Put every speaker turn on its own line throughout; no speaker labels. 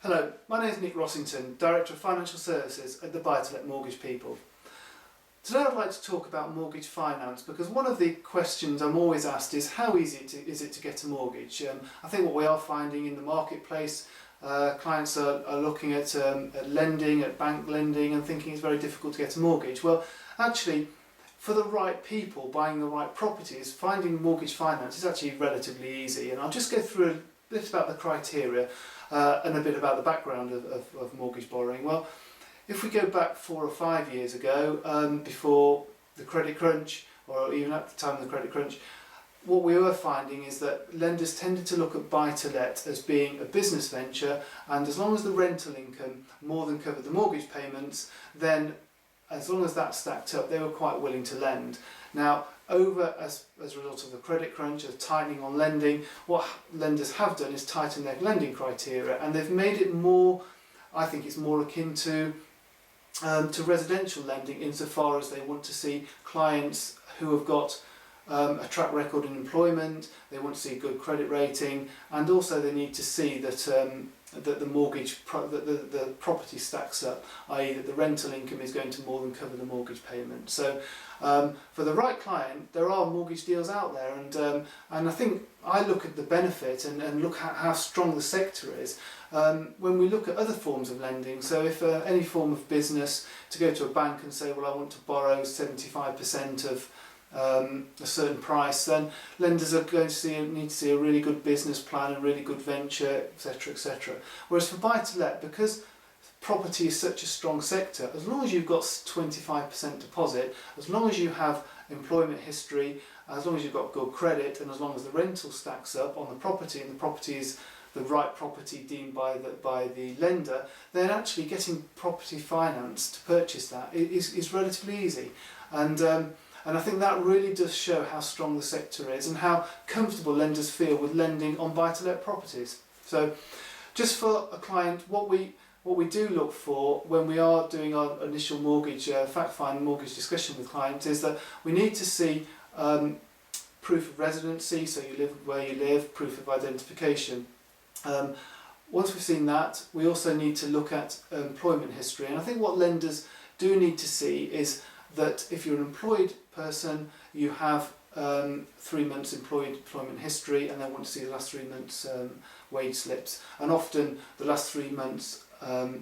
Hello, my name is Nick Rossington, Director of Financial Services at the Buy-to-Let Mortgage People. Today I'd like to talk about mortgage finance because one of the questions I'm always asked is how easy is it to get a mortgage? I think what we are finding in the marketplace, clients are looking at lending, at bank lending and thinking it's very difficult to get a mortgage. Well, actually, for the right people buying the right properties, finding mortgage finance is actually relatively easy, and I'll just go through a bit about the criteria and a bit about the background of mortgage borrowing. Well, if we go back 4 or 5 years ago, before the credit crunch, or even at the time of the credit crunch, what we were finding is that lenders tended to look at buy-to-let as being a business venture, and as long as the rental income more than covered the mortgage payments, then as long as that stacked up, they were quite willing to lend. Now, as a result of the credit crunch, of tightening on lending, what lenders have done is tighten their lending criteria, and they've made it more, I think it's more akin to residential lending, insofar as they want to see clients who have got a track record in employment, they want to see good credit rating, and also they need to see that that the property stacks up, i.e. that the rental income is going to more than cover the mortgage payment. So for the right client, there are mortgage deals out there, and I think I look at the benefit and look at how strong the sector is when we look at other forms of lending. So if any form of business, to go to a bank and say, well, I want to borrow 75% of a certain price, then lenders are going to need to see a really good business plan, a really good venture, etc., etc. Whereas for buy-to-let, because property is such a strong sector, as long as you've got 25% deposit, as long as you have employment history, as long as you've got good credit, and as long as the rental stacks up on the property, and the property is the right property deemed by the lender, then actually getting property finance to purchase that is relatively easy. And I think that really does show how strong the sector is and how comfortable lenders feel with lending on buy-to-let properties. So just for a client, what we do look for when we are doing our initial mortgage, fact-find mortgage discussion with clients, is that we need to see proof of residency, so you live where you live, proof of identification. Once we've seen that, we also need to look at employment history, and I think what lenders do need to see is that if you're an employed person, you have 3 months employment history, and they want to see the last 3 months wage slips, and often the last 3 months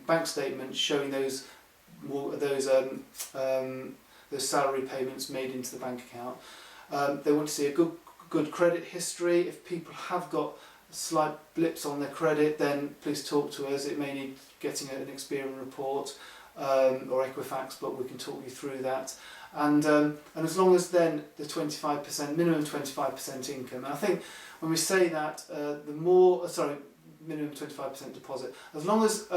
bank statements showing those salary payments made into the bank account. They want to see a good credit history. If people have got slight blips on their credit, then please talk to us. It may need getting an Experian report or Equifax, but we can talk you through that. And as long as then the 25%, minimum 25% income, and I think when we say that, minimum 25% deposit, as long as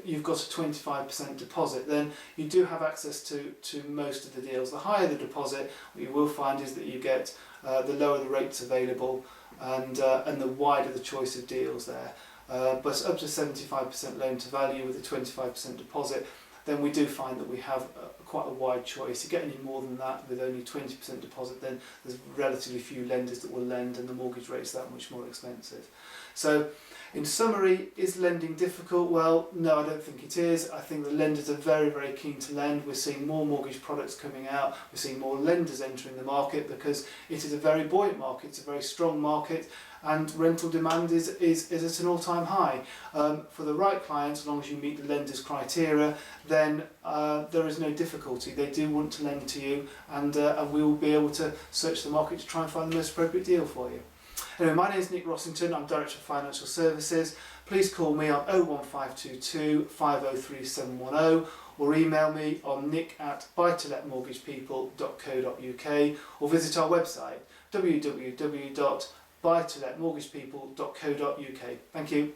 you've got a 25% deposit, then you do have access to most of the deals. The higher the deposit, what you will find is that you get the lower the rates available, and the wider the choice of deals there. But up to 75% loan to value with a 25% deposit, then we do find that we have quite a wide choice. You get any more than that with only 20% deposit, then there's relatively few lenders that will lend, and the mortgage rate's that much more expensive. So in summary, is lending difficult? Well, no, I don't think it is. I think the lenders are very, very keen to lend. We're seeing more mortgage products coming out. We're seeing more lenders entering the market because it is a very buoyant market. It's a very strong market, and rental demand is at an all-time high. For the right clients, as long as you meet the lender's criteria, then there is no difficulty. They do want to lend to you, and we will be able to search the market to try and find the most appropriate deal for you. Anyway, my name is Nick Rossington, I'm Director of Financial Services. Please call me on 01522 503 710 or email me on nick@buytoletmortgagepeople.co.uk or visit our website www.buytoletmortgagepeople.co.uk. Thank you.